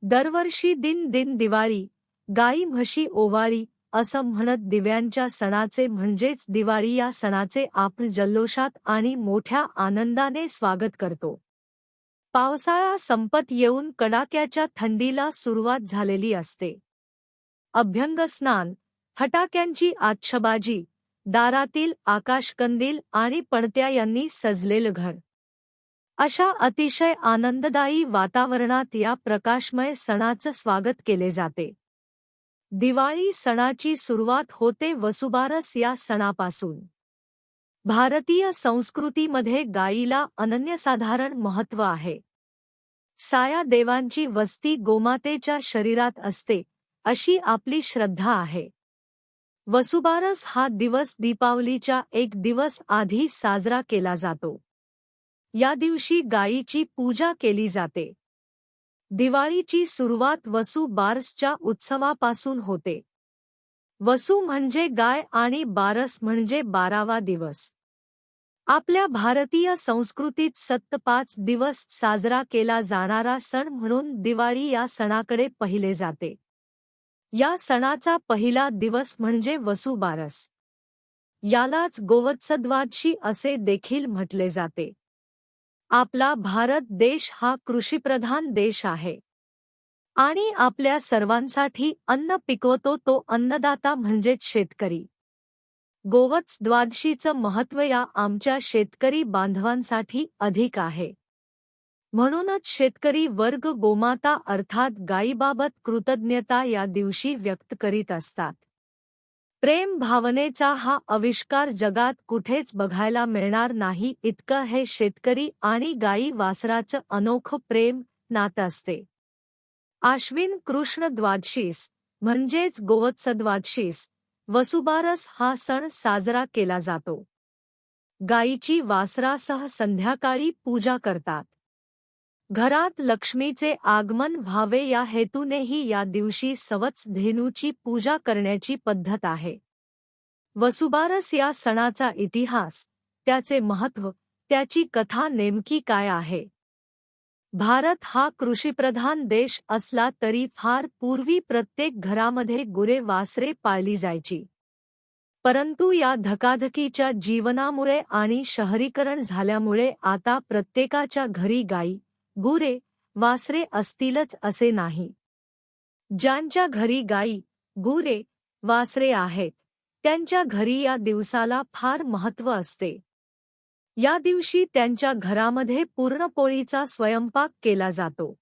दरवर्षी दिन दिन दिवाळी, गाई म्हशी ओवाळी असं म्हणत दिव्यांच्या सणाचे म्हणजेच दिवाळी या सणाचे आपण जल्लोषात आणि मोठ्या आनंदाने स्वागत करतो. पावसाळा संपत येऊन कडाक्याच्या थंडीला सुरुवात झालेली असते. अभ्यंगस्नान, फटाक्यांची आतषबाजी, दारातील आकाशकंदील आणि पणत्या यांनी सजलेलं घर. अशा अतिशय आनंददायी वातावरणात या प्रकाशमय सणाचं स्वागत केले जाते. दिवाळी सणाची सुरुवात होते वसुबारस या सणापासून. भारतीय संस्कृतीमध्ये गायीला अनन्यसाधारण महत्त्व आहे. साया देवांची वस्ती गोमातेच्या शरीरात असते, अशी आपली श्रद्धा आहे. वसुबारस हा दिवस दीपावलीच्या एक दिवस आधी साजरा केला जातो. या दिवशी गायीची पूजा केली जाते. दिवाळीची सुरुवात वसू बारसच्या उत्सवापासून होते. वसू म्हणजे गाय आणि बारस म्हणजे 12वा दिवस. आपल्या भारतीय संस्कृतीत सतत 5 दिवस साजरा केला जाणारा सण म्हणून दिवाळी या सणाकडे पाहिले जाते. या सणाचा पहिला दिवस म्हणजे वसू बारस. यालाच गोवत्सद्वादशी असे देखील म्हटले जाते. आपला भारत देश हा कृषीप्रधान देश आहे आणि आपल्या सर्वांसाठी अन्न पिकवतो तो अन्नदाता म्हणजेच शेतकरी. गोवत्स द्वादशीचं महत्त्व या आमच्या शेतकरी बांधवांसाठी अधिक आहे. म्हणूनच शेतकरी वर्ग गोमाता अर्थात गायीबाबत कृतज्ञता या दिवशी व्यक्त करीत असतात. प्रेम भावनेचा हा आविष्कार जगात कुठेच बघायला मिळणार नाही इतकं हे शेतकरी आणि गायी वासराचं अनोखं प्रेम नातं असते. आश्विन कृष्ण द्वादशीस म्हणजेच गोवत्सद्वादशीस वसुबारस हा सण साजरा केला जातो. गायीची वासरासह संध्याकाळी पूजा करतात. घरात लक्ष्मीचे आगमन व्हावे या हेतूनेही या दिवशी सवत्स धेनूची पूजा करण्याची पद्धत आहे. वसुबारस या सणाचा इतिहास, त्याचे महत्त्व, त्याची कथा नेमकी काय आहे? भारत हा कृषीप्रधान देश असला तरी फार पूर्वी प्रत्येक घरामध्ये गुरे वासरे पाळली जायची. परंतु या धकाधकीच्या जीवनामुळे आणि शहरीकरण झाल्यामुळे आता प्रत्येकाच्या घरी गाई, गुरे, वासरे असतीलच असे नाही. ज्यांच्या घरी गाई, गुरे, वासरे आहेत, त्यांच्या घरी या दिवसाला फार महत्त्व असते. या दिवशी त्यांच्या घरामध्ये पुरणपोळीचा स्वयंपाक केला जातो.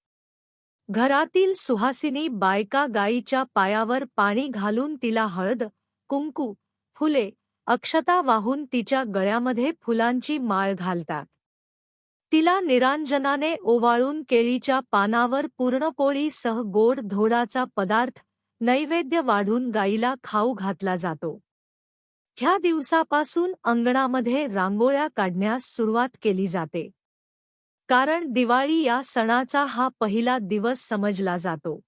घरातील सुहासिनी बायका गायीच्या पायावर पाणी घालून तिला हळद, कुंकू, फुले, अक्षता वाहून तिच्या गळ्यामध्ये फुलांची माळ घालतात. तिला निरांजनाने ओवाळून केळीच्या पानावर पुरणपोळीसह गोड धोडाचा पदार्थ, नैवेद्य वाढून गायीला खाऊ घातला जातो. ह्या दिवसापासून अंगणामध्ये रांगोळ्या काढण्यास सुरुवात केली जाते. कारण दिवाळी या सणाचा हा पहिला दिवस समजला जातो.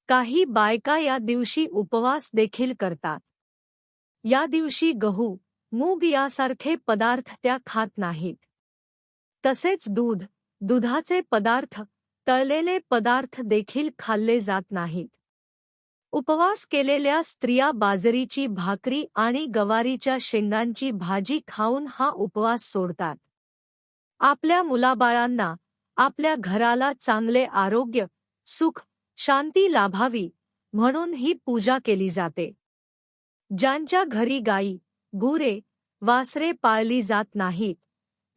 काही बायका या दिवशी उपवास देखील करतात. या दिवशी गहू, मूग यासारखे पदार्थ त्या खात नाहीत. तसेच दूध, दुधाचे पदार्थ, तळलेले पदार्थ देखील खाल्ले जात नाहीत. उपवास केलेल्या स्त्रिया बाजरीची भाकरी आणि गवारीच्या शेंगांची भाजी खाऊन हा उपवास सोडतात. आपल्या मुलाबाळांना, आपल्या घराला चांगले आरोग्य, सुख, शांती लाभावी म्हणून ही पूजा केली जाते. ज्यांच्या घरी गाई, गुरे, वासरे पाळली जात नाहीत,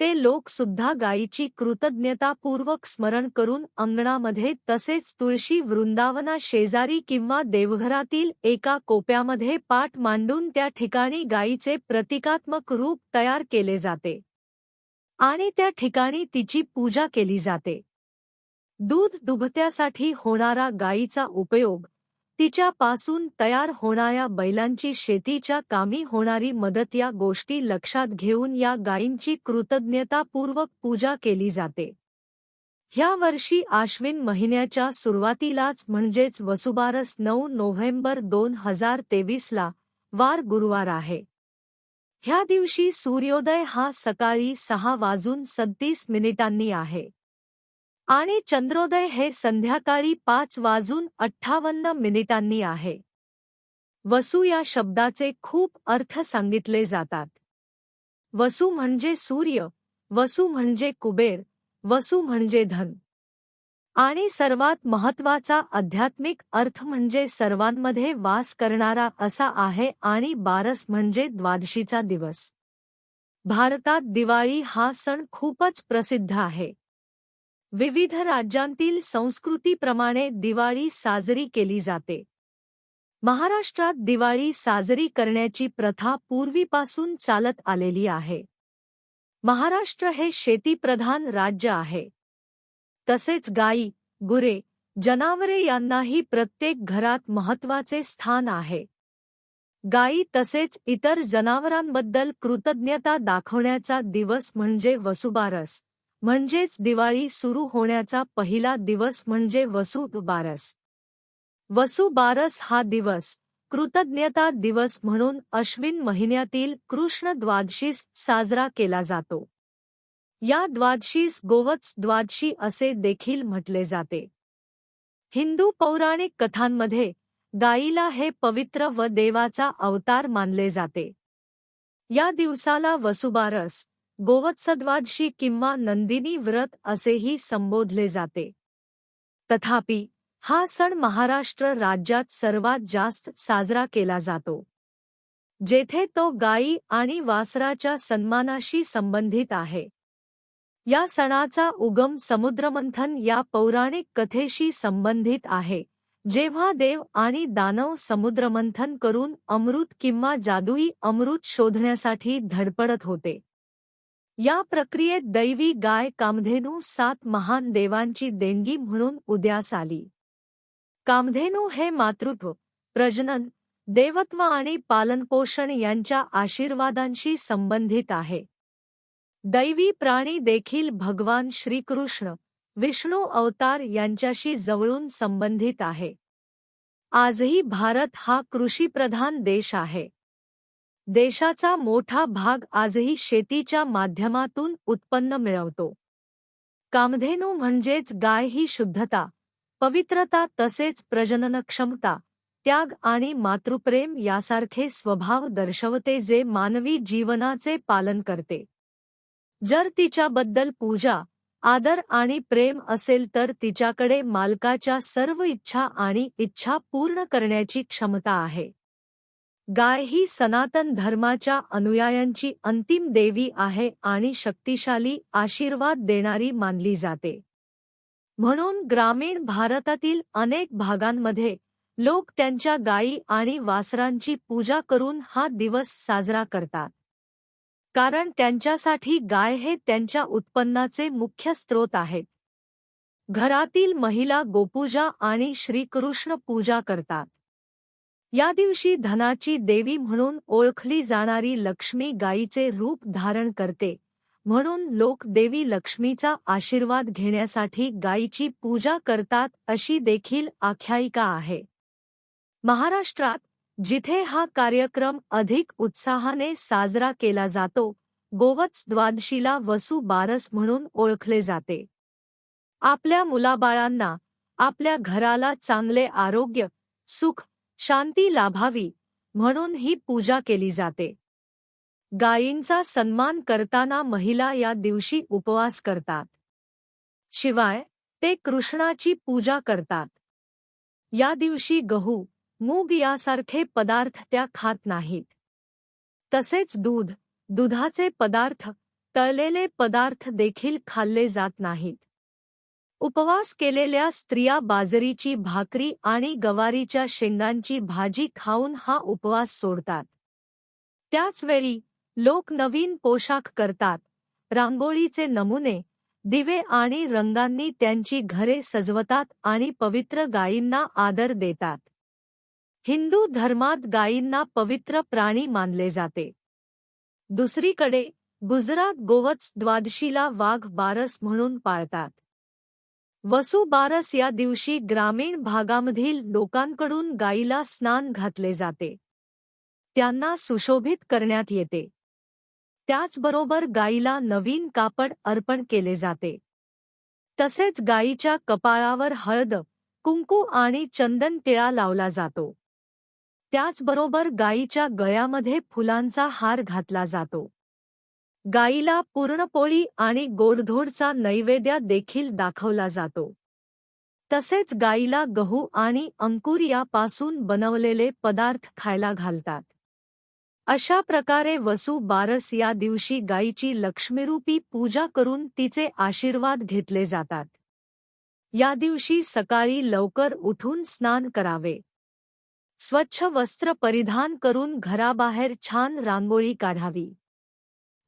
ते लोक सुद्धा गायीची कृतज्ञतापूर्वक स्मरण करून अंगणामध्ये तसेच तुळशी वृंदावना शेजारी किंवा देवघरातील एका कोप्यामध्ये पाट मांडून त्या ठिकाणी गायीचे प्रतिकात्मक रूप तयार केले जाते आणि त्या ठिकाणी तिची पूजा केली जाते. दूध दुभत्यासाठी होणारा गायीचा उपयोग, तिच्यापासून तयार होणाऱ्या बैलांची शेतीच्या कामी होणारी मदत या गोष्टी लक्षात घेऊन या गायींची कृतज्ञतापूर्वक पूजा केली जाते. ह्या वर्षी आश्विन महिन्याच्या सुरुवातीलाच म्हणजेच वसुबारस 9 नोव्हेंबर 2023ला वार गुरुवार आहे. ह्या दिवशी सूर्योदय हा सकाळी 6:37 आहे. आणि चंद्रोदय हे संध्याकाळी 5:58 आहे. वसू या शब्दाचे खूप अर्थ सांगितले जातात. वसू म्हणजे सूर्य, वसू म्हणजे कुबेर, वसू म्हणजे धन. आणि सर्वात महत्त्वाचा आध्यात्मिक अर्थ म्हणजे सर्वांमध्ये वास करणारा असा आहे आणि बारस म्हणजे द्वादशीचा दिवस. भारतात दिवाळी हा सण खूपच प्रसिद्ध आहे. विविध राज्यांतील संस्कृतीप्रमाणे दिवाळी साजरी केली जाते. महाराष्ट्रात दिवाळी साजरी करण्याची प्रथा पूर्वीपासून चालत आलेली आहे. महाराष्ट्र हे शेतीप्रधान राज्य आहे. तसेच गायी, गुरे, जनावरे यांनाही प्रत्येक घरात महत्त्वाचे स्थान आहे. गायी तसेच इतर जनावरांबद्दल कृतज्ञता दाखवण्याचा दिवस म्हणजे वसुबारस, म्हणजेच दिवाळी सुरू होण्याचा पहिला दिवस म्हणजे वसुबारस. वसुबारस हा दिवस कृतज्ञता दिवस म्हणून अश्विन महिन्यातील कृष्ण द्वादशीस साजरा केला जातो. या द्वादशीस गोवत्स द्वादशी असे देखील म्हटले जाते. हिंदू पौराणिक कथांमध्ये गायीला हे पवित्र व देवाचा अवतार मानले जाते. या दिवसाला वसुबारस, गोवत्सद्वादशी किंवा नंदिनी व्रत असेही संबोधले जाते. तथापि, हा सण महाराष्ट्र राज्यात सर्वात जास्त साजरा केला जातो, जेथे तो गायी आणि वासराच्या सन्मानाशी संबंधित आहे. या सणाचा उगम समुद्रमंथन या पौराणिक कथेशी संबंधित आहे, जेव्हा देव आणि दानव समुद्रमंथन करून अमृत किंवा जादुई अमृत शोधण्यासाठी धडपडत होते. या प्रक्रियेत दैवी गाय कामधेनू 7 महान देवांची देणगी म्हणून उदयास आली. कामधेनू हे मातृत्व, प्रजनन, देवत्व आणि पालनपोषण यांच्या आशीर्वादांशी संबंधित आहे. दैवी प्राणी देखील भगवान श्रीकृष्ण, विष्णू अवतार यांच्याशी जवळून संबंधित आहे. आजही भारत हा कृषीप्रधान देश आहे. देशाचा मोठा भाग आजही शेतीच्या माध्यमातून उत्पन्न मिळवतो. कामधेनू म्हणजेच गाय ही शुद्धता, पवित्रता तसेच प्रजननक्षमता, त्याग आणि मातृप्रेम यासारखे स्वभाव दर्शवते जे मानवी जीवनाचे पालन करते. जर तिच्याबद्दल पूजा, आदर आणि प्रेम असेल तर तिच्याकडे मालकाच्या सर्व इच्छा आणि इच्छा पूर्ण करण्याची क्षमता आहे. गाय ही सनातन धर्माच्या अनुयायांची अंतिम देवी आहे आणि शक्तिशाली आशीर्वाद देणारी मानली जाते. म्हणून ग्रामीण भारतातील अनेक भागांमध्ये लोक त्यांच्या गायी आणि वासरांची पूजा करून हा दिवस साजरा करतात. कारण त्यांच्यासाठी गाय हे त्यांच्या उत्पन्नाचे मुख्य स्रोत आहेत. घरातील महिला गोपूजा आणि श्रीकृष्ण पूजा करतात. या दिवशी धनाची देवी म्हणून ओळखली जाणारी लक्ष्मी गायीचे रूप धारण करते, म्हणून लोक देवी लक्ष्मीचा आशीर्वाद घेण्यासाठी गायीची पूजा करतात अशी देखील आख्यायिका आहे. महाराष्ट्रात जिथे हा कार्यक्रम अधिक उत्साहाने साजरा केला जातो, गोवत्स द्वादशीला वसू बारस म्हणून ओळखले जाते. आपल्या मुलाबाळांना, आपल्या घराला चांगले आरोग्य, सुख, शांती लाभावी म्हणून ही पूजा केली जाते. गायींचा सन्मान करताना महिला या दिवशी उपवास करतात. शिवाय ते कृष्णाची पूजा करतात. या दिवशी गहू, मूग यासारखे पदार्थ त्या खात नाहीत. तसेच दूध, दुधाचे पदार्थ, तळलेले पदार्थ देखील खाल्ले जात नाहीत. उपवास केलेल्या स्त्रिया बाजरीची भाकरी आणि गवारीच्या शेंगांची भाजी खाऊन हा उपवास सोडतात. त्याचवेळी लोक नवीन पोशाख करतात, रांगोळीचे नमुने, दिवे आणि रंगांनी त्यांची घरे सजवतात आणि पवित्र गायींना आदर देतात. हिंदू धर्मात गायींना पवित्र प्राणी मानले जाते. दुसरीकडे गुजरात गोवत्स द्वादशीला वाघ बारस म्हणून पाळतात. वसू बारस या दिवशी ग्रामीण भागामधील लोकांकडून गायीला स्नान घातले जाते. त्यांना सुशोभित करण्यात येते. त्याचबरोबर गायीला नवीन कापड अर्पण केले जाते. तसेच गायीच्या कपाळावर हळद, कुंकू आणि चंदन टिळा लावला जातो. त्याचबरोबर गायीच्या गळ्यामध्ये फुलांचा हार घातला जातो. गायीला पुरणपोळी आणि गोडधोडचा नैवेद्य देखील दाखवला जातो. तसेच गायीला गहू आणि अंकुर यापासून बनवलेले पदार्थ खायला घालतात. अशा प्रकारे वसू बारस या दिवशी गायीची लक्ष्मीरूपी पूजा करून तिचे आशीर्वाद घेतले जातात. या दिवशी सकाळी लवकर उठून स्नान करावे. स्वच्छ वस्त्र परिधान करून घराबाहेर छान रांगोळी काढावी.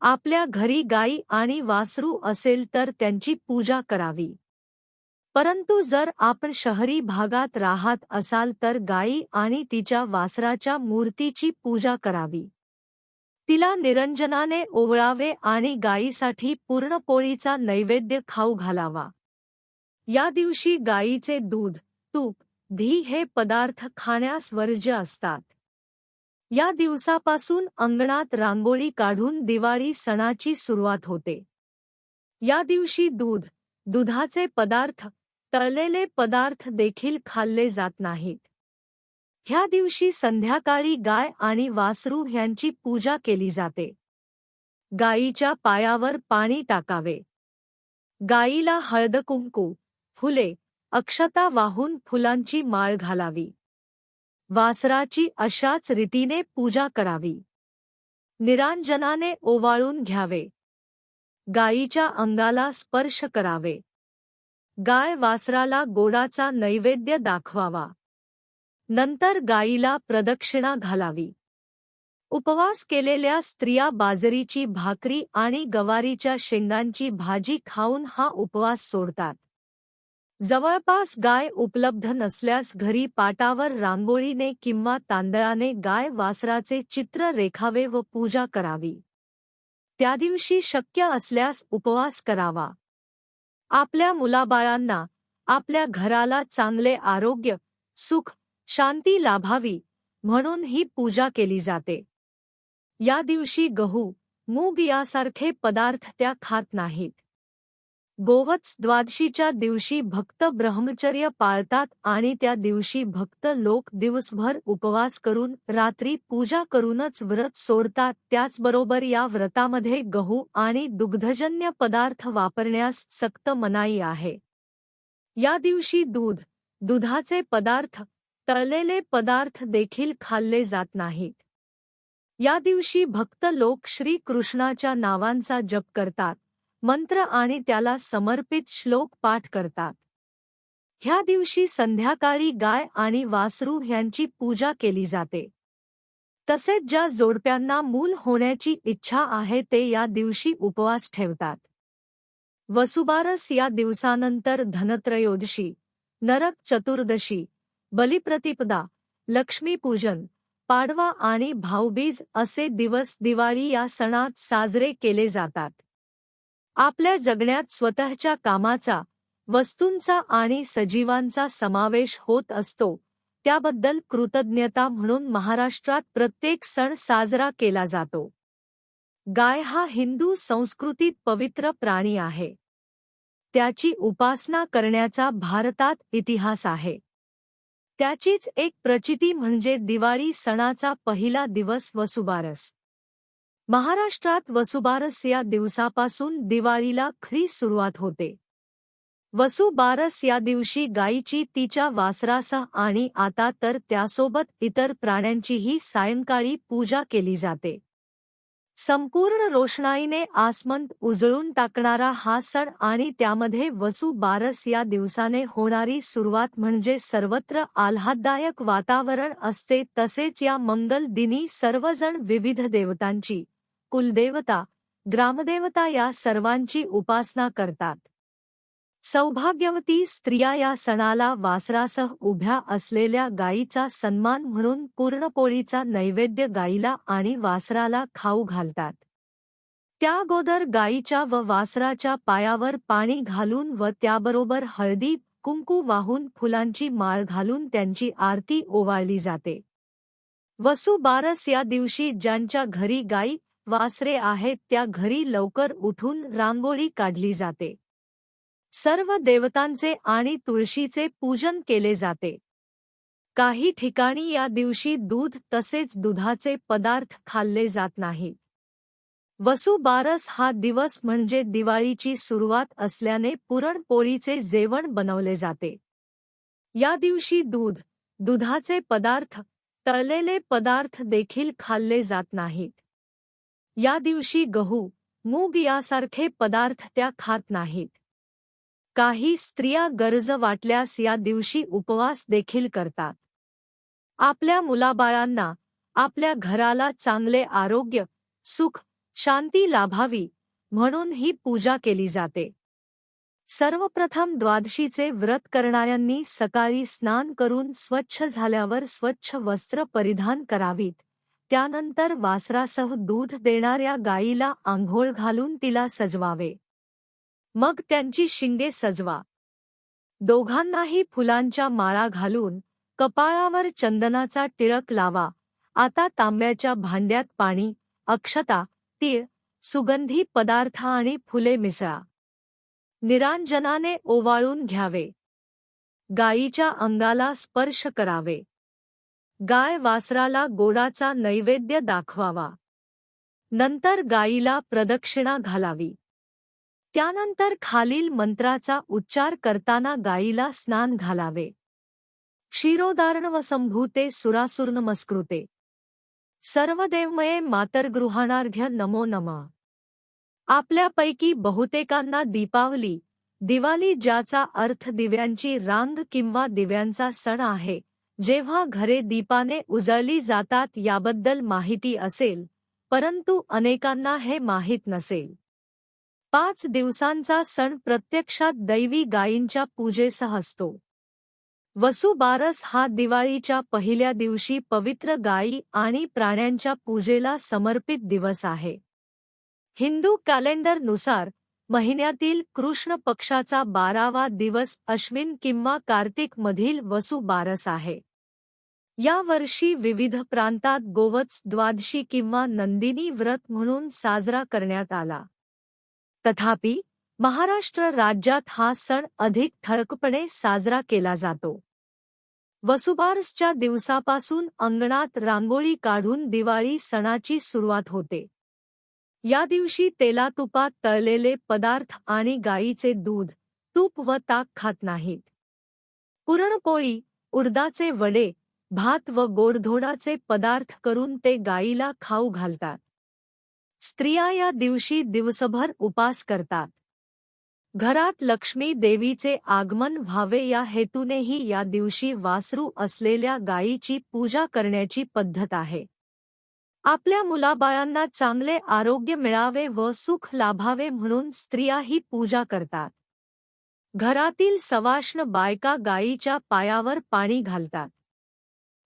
आपल्या घरी गाई आणि वासरू असेल तर त्यांची पूजा करावी. परंतु जर आपण शहरी भागात राहत असाल तर गाई आणि तिच्या वासराच्या मूर्तीची पूजा करावी. तिला निरंजनाने ओवाळावे आणि गायीसाठी पुरणपोळीचा नैवेद्य खाऊ घालावा. या दिवशी गायीचे दूध, तूप, घी हे पदार्थ खाण्यास वर्ज्य असतात. या दिवसापासून अंगणात रांगोळी काढून दिवाळी सणाची सुरुवात होते. या दिवशी दूध, दुधाचे पदार्थ, तळलेले पदार्थ देखील खाल्ले जात नाहीत. ह्या दिवशी संध्याकाळी गाय आणि वासरू ह्यांची पूजा केली जाते. गायीच्या पायावर पाणी टाकावे. गायीला हळदकुंकू, फुले, अक्षता वाहून फुलांची माळ घालावी. वासराची अशाच रीतीने पूजा करावी. निरांजनाने ओवाळून घ्यावे. गायीच्या अंगाला स्पर्श करावे. गाय वासराला गोडाचा नैवेद्य दाखवावा. नंतर गायीला प्रदक्षिणा घालावी. उपवास केलेल्या स्त्रिया बाजरीची भाकरी आणि गवारीच्या शेंगांची भाजी खाऊन हा उपवास सोडतात. जवळपास गाय उपलब्ध नसल्यास घरी पाटावर रांगोळीने किंवा तांदळाने गाय वासराचे चित्र रेखावे व पूजा करावी. त्या दिवशी शक्य असल्यास उपवास करावा. आपल्या मुलाबाळांना, आपल्या घराला चांगले आरोग्य, सुख, शांती लाभावी म्हणून ही पूजा केली जाते. या दिवशी गहू, मूग यासारखे पदार्थ त्या खात नाहीत. गोवत्स द्वादशीच्या दिवशी भक्त ब्रह्मचर्य पाळतात आणि त्या दिवशी भक्त लोक दिवसभर उपवास करून रात्री पूजा करूनच व्रत सोडतात. त्याचबरोबर या व्रतामध्ये गहू आणि दुग्धजन्य पदार्थ वापरण्यास सक्त मनाई आहे. या दिवशी दूध, दुधाचे पदार्थ, तळलेले पदार्थ देखील खाल्ले जात नाहीत. या दिवशी भक्त लोक श्री कृष्णाच्या नावांचा जप करतात, मंत्र आणि त्याला समर्पित श्लोक पाठ करतात. ह्या दिवशी संध्याकाळी गाय आणि वासरू ह्यांची पूजा केली जाते. तसेच ज्या जोडप्यांना मूल होण्याची इच्छा आहे ते या दिवशी उपवास ठेवतात. वसुबारस या दिवसानंतर धनत्रयोदशी, नरक चतुर्दशी, बलिप्रतिपदा, लक्ष्मीपूजन, पाडवा आणि भाऊबीज असे दिवस दिवाळी या सणात साजरे केले जातात. आपल्या जगण्यात स्वतःच्या कामाचा, वस्तूंचा आणि सजीवांचा समावेश होत असतो, त्याबद्दल कृतज्ञता म्हणून महाराष्ट्रात प्रत्येक सण साजरा केला जातो. गाय हा हिंदू संस्कृतीत पवित्र प्राणी आहे. त्याची उपासना करण्याचा भारतात इतिहास आहे. त्याचीच एक प्रचिती म्हणजे दिवाळी सणाचा पहिला दिवस वसुबारस. महाराष्ट्रात वसुबारस या दिवसापासून दिवाळीला खरी सुरुवात होते. वसुबारस या दिवशी गायीची तिच्या वासरासह आणि आता तर त्यासोबत इतर प्राण्यांचीही सायंकाळी पूजा केली जाते. संपूर्ण रोषणाईने आसमंत उजळून टाकणारा हा सण आणि त्यामध्ये वसुबारस या दिवसाने होणारी सुरुवात म्हणजे सर्वत्र आल्हाददायक वातावरण असते. तसेच या मंगल दिनी सर्वजण विविध देवतांची, कुलदेवता, ग्रामदेवता या सर्वांची उपासना करतात. सौभाग्यवती स्त्रिया या सणाला वासरासह उभ्या असलेल्या गायीचा सन्मान म्हणून पुरणपोळीचा नैवेद्य गायीला आणि वासराला खाऊ घालतात. त्या अगोदर गायीच्या व वासराच्या पायावर पाणी घालून व त्याबरोबर हळदी, कुंकू वाहून फुलांची माळ घालून त्यांची आरती ओवाळली जाते. वसुबारस या दिवशी ज्यांच्या घरी गायी, वासरे आहेत त्या घरी लवकर उठून रांगोळी काढली जाते. सर्व देवतांचे आणि तुळशीचे पूजन केले जाते. काही ठिकाणी या दिवशी दूध तसेच दुधाचे पदार्थ खाल्ले जात नाहीत. वसुबारस हा दिवस म्हणजे दिवाळीची सुरुवात असल्याने पुरणपोळीचे जेवण बनवले जाते. या दिवशी दूध, दुधाचे पदार्थ, तळलेले पदार्थ देखील खाल्ले जात नाहीत. या दिवशी गहू, मूग यासारखे पदार्थ त्या खात नाहीत. काही स्त्रिया गरज वाटल्यास या दिवशी उपवास देखील करतात. आपल्या मुलाबाळांना, आपल्या घराला चांगले आरोग्य, सुख, शांती लाभावी म्हणून ही पूजा केली जाते. सर्वप्रथम द्वादशीचे व्रत करणाऱ्यांनी सकाळी स्नान करून स्वच्छ झाल्यावर स्वच्छ वस्त्र परिधान करावीत. त्यानंतर वासरासह दूध देणाऱ्या गायीला आंघोळ घालून तिला सजवावे. मग त्यांची शिंगे सजवा. दोघांनाही फुलांच्या माळा घालून कपाळावर चंदनाचा टिळक लावा. आता तांब्याच्या भांड्यात पाणी, अक्षता, तीळ, सुगंधी पदार्थ आणि फुले मिसळा. निरांजनाने ओवाळून घ्यावे. गायीच्या अंगाला स्पर्श करावे. गाय वासराला गोडाचा नैवेद्य दाखवावा. नंतर गायीला प्रदक्षिणा घालावी. त्यानंतर खालील मंत्राचा उच्चार करताना गायीला स्नान घालावे. क्षीरोदार्णवसंभूते सुरासुरनमस्कृते सर्वदेवमये मातर्गृहाणार्घ्य नमो नमः. आपल्यापैकी बहुतेकांना दीपावली, दिवाळी ज्याचा अर्थ दिव्यांची रांग किंवा दिव्यांचा सण आहे, जेव्हा घरे दीपाने उजळली जातात याबद्दल माहिती असेल, परंतु अनेकांना हे माहीत नसेल. 5 दिवसांचा सण प्रत्यक्षात दैवी गायींच्या पूजेसह असतो. वसुबारस हा दिवाळीच्या पहिल्या दिवशी पवित्र गायी आणि प्राण्यांच्या पूजेला समर्पित दिवस आहे. हिंदू कॅलेंडरनुसार महिन्यातील कृष्ण पक्षाचा 12वा दिवस अश्विन किंवा कार्तिक मधील वसुबारस आहे. या वर्षी विविध प्रांतात गोवत्स द्वादशी किंवा नंदिनी व्रत म्हणून साजरा करण्यात आला. तथापि, महाराष्ट्र राज्यात हा सण अधिक ठळकपणे साजरा केला जातो. वसुबारसच्या दिवसापासून अंगणात रांगोळी काढून दिवाळी सणाची सुरुवात होते. या दिवशी तेलातुपात तळलेले पदार्थ आणि गाईचे दूध, तूप व ताक खात नाहीत. पुरणपोळी, उडदाचे वडे, भात व गोडधोडाचे पदार्थ करून ते गाईला खाऊ घालतात. स्त्रिया या दिवशी दिवसभर उपास करतात. घरात लक्ष्मी देवीचे आगमन व्हावे या हेतूनेही या दिवशी वासरू असलेल्या गायीची पूजा करण्याची पद्धत आहे. आपल्या मुलाबाळांना चांगले आरोग्य मिळावे व सुख लाभावे म्हणून स्त्रिया ही पूजा करतात. घरातील सवाष्ण बायका गायीच्या पायावर पाणी घालतात.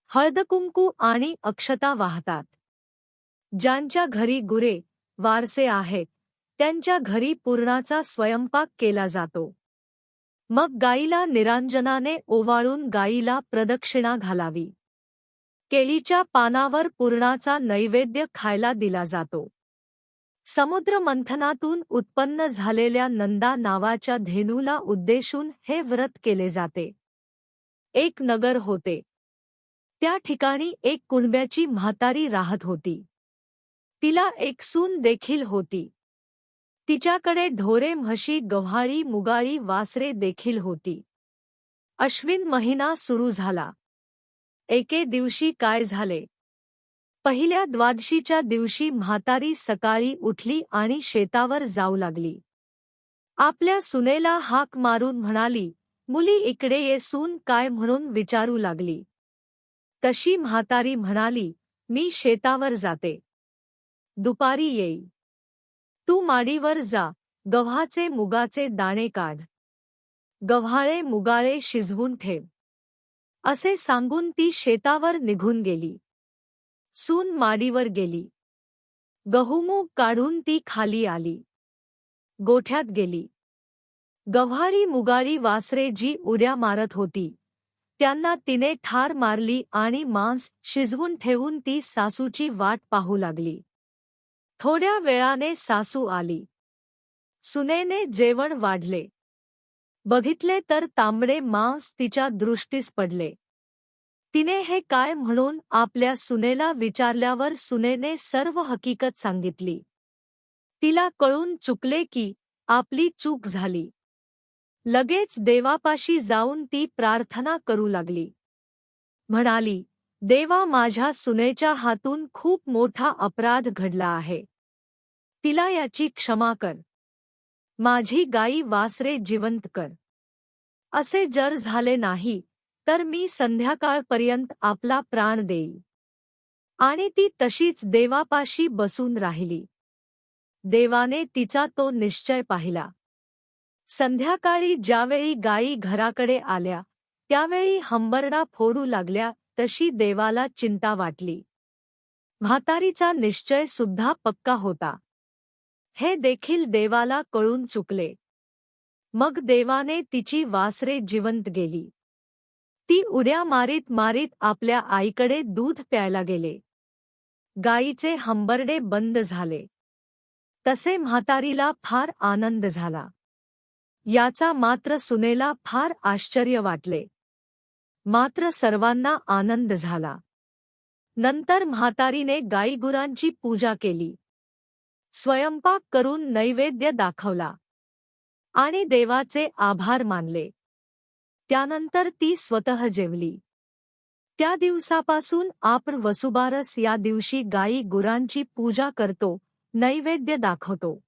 हळदकुंकू आणि अक्षता वाहतात. ज्यांच्या घरी गुरे, वारसे आहेत, त्यांच्या घरी पुरणाचा स्वयंपाक केला जातो. मग गायीला निरांजनाने ओवाळून गायीला प्रदक्षिणा घालावी. केळीच्या पानावर पुरणाचा नैवेद्य खायला दिला जातो. समुद्रमंथनातून उत्पन्न झालेल्या नंदा नावाच्या धेनूला उद्देशून हे व्रत केले जाते. एक नगर होते. त्या ठिकाणी एक कुणब्याची म्हातारी राहत होती. तिला एक सून देखील होती. तिच्याकडे ढोरे, म्हशी, गव्हाळी, मुगाळी, वासरे देखील होती. अश्विन महिना सुरू झाला. एके दिवशी काय झाले? पहिल्या द्वादशीच्या दिवशी म्हातारी सकाळी उठली आणि शेतावर जाऊ लागली. आपल्या सुनेला हाक मारून म्हणाली, मुली इकडे ये. सून काय म्हणून विचारू लागली. तशी म्हातारी म्हणाली, मी शेतावर जाते. दुपारी येई. तू माडीवर जा, गव्हाचे मुगाचे दाणे काढ. गव्हाळे मुगाळे शिजवून ठेव. असे सांगून ती शेतावर निघून गेली. सून माडीवर गेली. गहूमूग काढून ती खाली आली. गोठ्यात गेली. गव्हाळी मुगाळी वासरे जी उड्या मारत होती, त्यांना तिने ठार मारली आणि मांस शिजवून ठेवून ती सासूची वाट पाहू लागली. थोड्या वेळाने सासू आली. सुनेने जेवण वाढले. बघितले तर तांबडे मांस तिच्या दृष्टीस पडले. तिने हे काय म्हणून आपल्या सुनेला विचारल्यावर सुनेने सर्व हकीकत सांगितली. तिला कळून चुकले की आपली चूक झाली. लगेच देवापाशी जाऊन ती प्रार्थना करू लागली. म्हणाली, देवा, माझ्या सुनेच्या हातून खूप मोठा अपराध घडला आहे. तिला याची क्षमा कर. माझी गाई वासरे जिवंत कर. असे जर झाले नाही तर मी संध्याकाळपर्यंत आपला प्राण देईल. आणि ती तशीच देवापाशी बसून राहिली. देवाने तिचा तो निश्चय पाहिला. संध्याकाळी ज्यावेळी गायी घराकडे आल्या त्यावेळी हंबरडा फोडू लागल्या तशी देवाला चिंता वाटली. म्हातारीचा निश्चय सुद्धा पक्का होता. हे देखील देवाला कळून चुकले. मग देवाने तिची वासरे जिवंत गेली. ती उड्या मारीत मारीत आपल्या आईकडे दूध प्यायला गेले. गायीचे हंबरडे बंद झाले. तसे म्हातारीला फार आनंद झाला. याचा मात्र सुनेला फार आश्चर्य वाटले. मात्र सर्वांना आनंद झाला. नंतर म्हातारीने गाईगुरांची पूजा केली. स्वयंपाक करून नैवेद्य दाखवला आणि देवाचे आभार मानले. त्यानंतर ती स्वतः जेवली. त्या दिवसापासून आपण वसुबारस या दिवशी गाई गुरांची पूजा करतो, नैवेद्य दाखवतो.